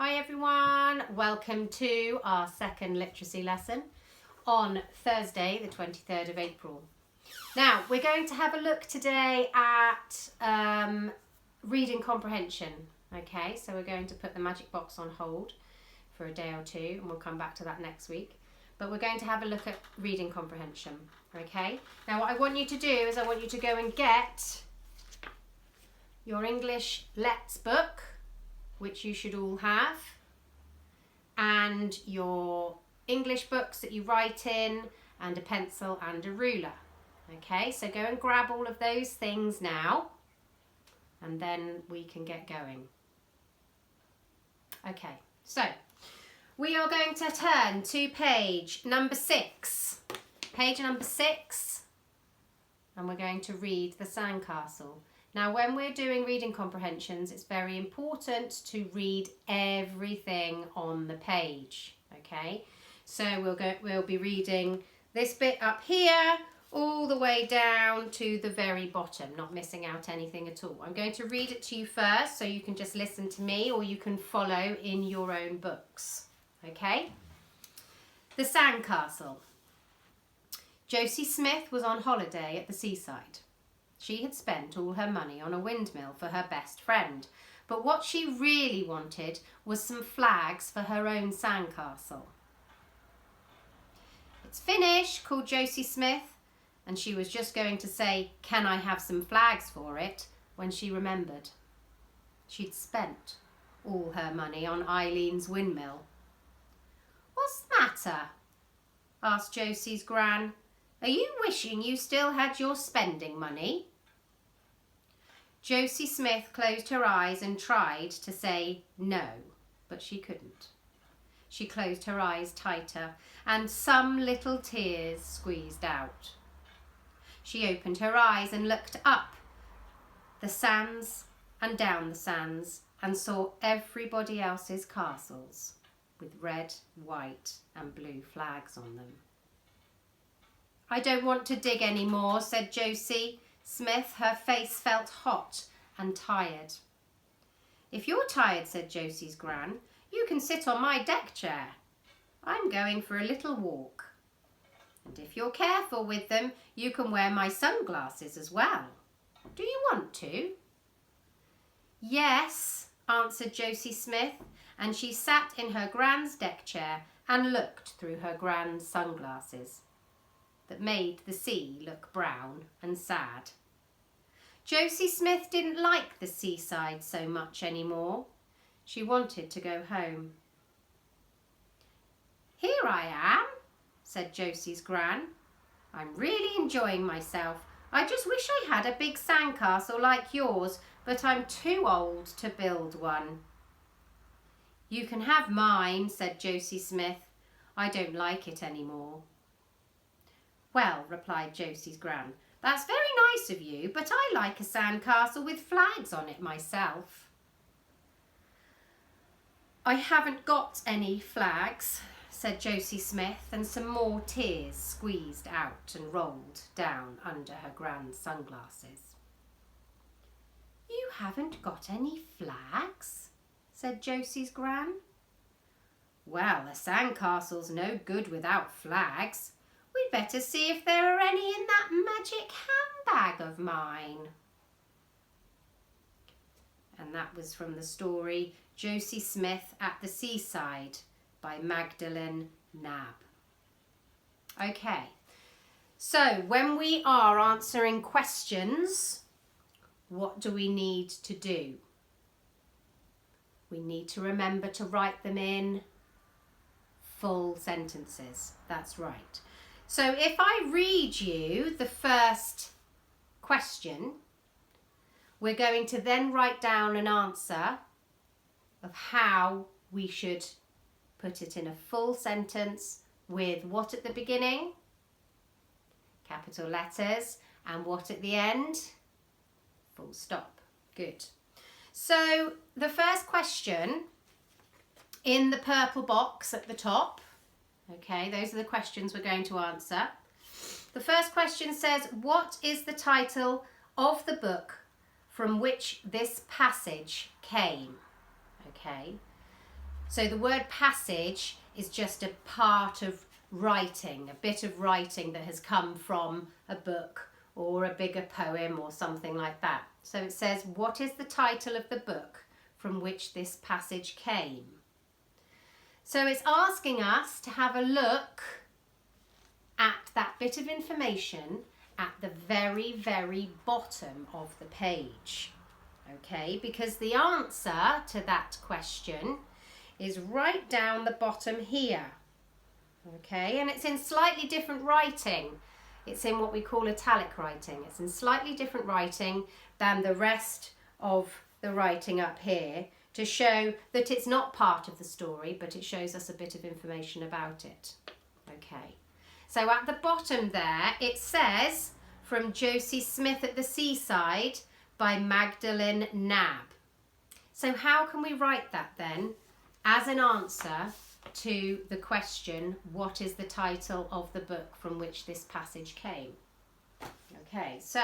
Hi everyone, welcome to our second literacy lesson on Thursday the 23rd of April. Now we're going to have a look today at reading comprehension. Okay, so we're going to put the magic box on hold for a day or two and we'll come back to that next week. But we're going to have a look at reading comprehension. Okay, now what I want you to do is I want you to go and get your English Let's book, which you should all have, and your English books that you write in, and a pencil and a ruler. Okay, so go and grab all of those things now, and then we can get going. Okay, so we are going to turn to page number 6. Page number 6, and we're going to read the Sandcastle. Now, when we're doing reading comprehensions, it's very important to read everything on the page, okay? So we'll be reading this bit up here all the way down to the very bottom, not missing out anything at all. I'm going to read it to you first so you can just listen to me, or you can follow in your own books, okay? The Sandcastle. Josie Smith was on holiday at the seaside. She had spent all her money on a windmill for her best friend, but what she really wanted was some flags for her own sandcastle. "It's finished," called Josie Smith, and she was just going to say, "Can I have some flags for it?" when she remembered. She'd spent all her money on Eileen's windmill. "What's the matter?" asked Josie's gran. "Are you wishing you still had your spending money?" Josie Smith closed her eyes and tried to say no, but she couldn't. She closed her eyes tighter, and some little tears squeezed out. She opened her eyes and looked up the sands and down the sands and saw everybody else's castles with red, white and blue flags on them. "I don't want to dig any more," said Josie Smith. Her face felt hot and tired. "If you're tired," said Josie's gran, "you can sit on my deck chair. I'm going for a little walk. And if you're careful with them, you can wear my sunglasses as well. Do you want to?" "Yes," answered Josie Smith, and she sat in her gran's deck chair and looked through her gran's sunglasses that made the sea look brown and sad. Josie Smith didn't like the seaside so much anymore. She wanted to go home. "Here I am," said Josie's gran. "I'm really enjoying myself. I just wish I had a big sandcastle like yours, but I'm too old to build one." "You can have mine," said Josie Smith. "I don't like it anymore." "Well," replied Josie's gran, "that's very nice of you, but I like a sandcastle with flags on it myself." "I haven't got any flags," said Josie Smith, and some more tears squeezed out and rolled down under her gran's sunglasses. "You haven't got any flags?" said Josie's gran. "Well, a sandcastle's no good without flags. We'd better see if there are any in that magic handbag of mine." And that was from the story Josie Smith at the Seaside by Magdalene Nab. Okay, so when we are answering questions, what do we need to do? We need to remember to write them in full sentences. That's right. So if I read you the first question, we're going to then write down an answer of how we should put it in a full sentence with what at the beginning? Capital letters. And what at the end? Full stop. Good. So the first question in the purple box at the top, okay, those are the questions we're going to answer. The first question says, "What is the title of the book from which this passage came?" Okay, So the word passage is just a part of writing, a bit of writing that has come from a book or a bigger poem or something like that. So it says, what is the title of the book from which this passage came? So it's asking us to have a look at that bit of information at the very, very bottom of the page. Okay, because the answer to that question is right down the bottom here. Okay, and it's in slightly different writing. It's in what we call italic writing. It's in slightly different writing than the rest of the writing up here, to show that it's not part of the story, but it shows us a bit of information about it. Okay, so at the bottom there it says, from Josie Smith at the Seaside by Magdalene Nab. So how can we write that then as an answer to the question, what is the title of the book from which this passage came? Okay, so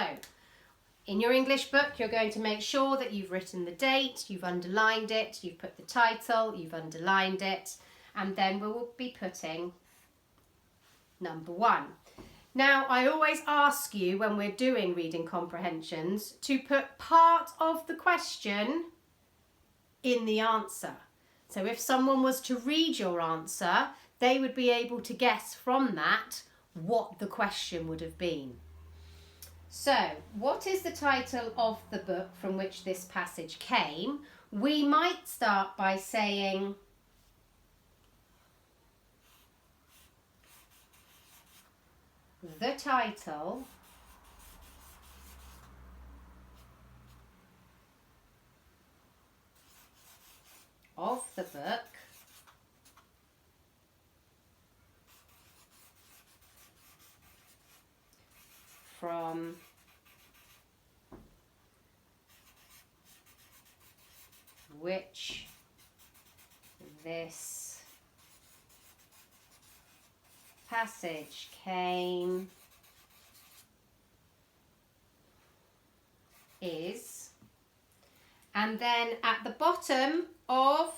in your English book, you're going to make sure that you've written the date, you've underlined it, you've put the title, you've underlined it, and then we will be putting number 1. Now, I always ask you when we're doing reading comprehensions to put part of the question in the answer. So if someone was to read your answer, they would be able to guess from that what the question would have been. So, what is the title of the book from which this passage came? We might start by saying, the title of the book from which this passage came is, and then at the bottom of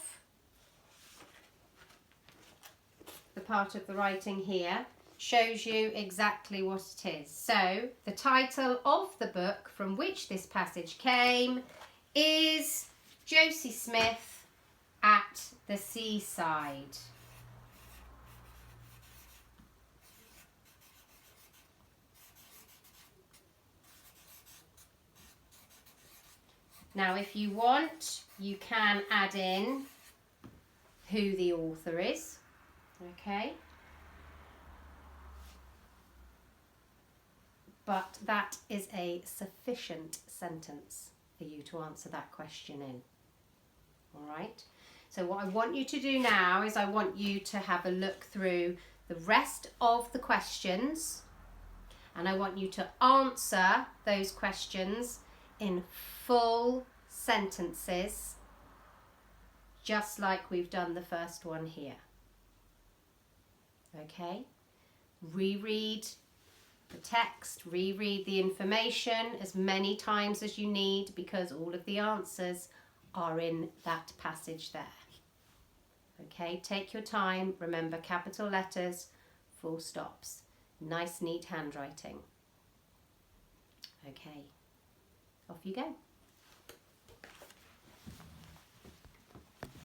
the part of the writing here shows you exactly what it is. So the title of the book from which this passage came is Josie Smith at the Seaside. Now, if you want, you can add in who the author is, okay? But that is a sufficient sentence for you to answer that question in, all right? So what I want you to do now is I want you to have a look through the rest of the questions, and I want you to answer those questions in full sentences, just like we've done the first one here. Okay? Reread the text, reread the information as many times as you need, because all of the answers are in that passage there. Okay? Take your time. Remember, capital letters, full stops. Nice, neat handwriting. Okay. Off you go.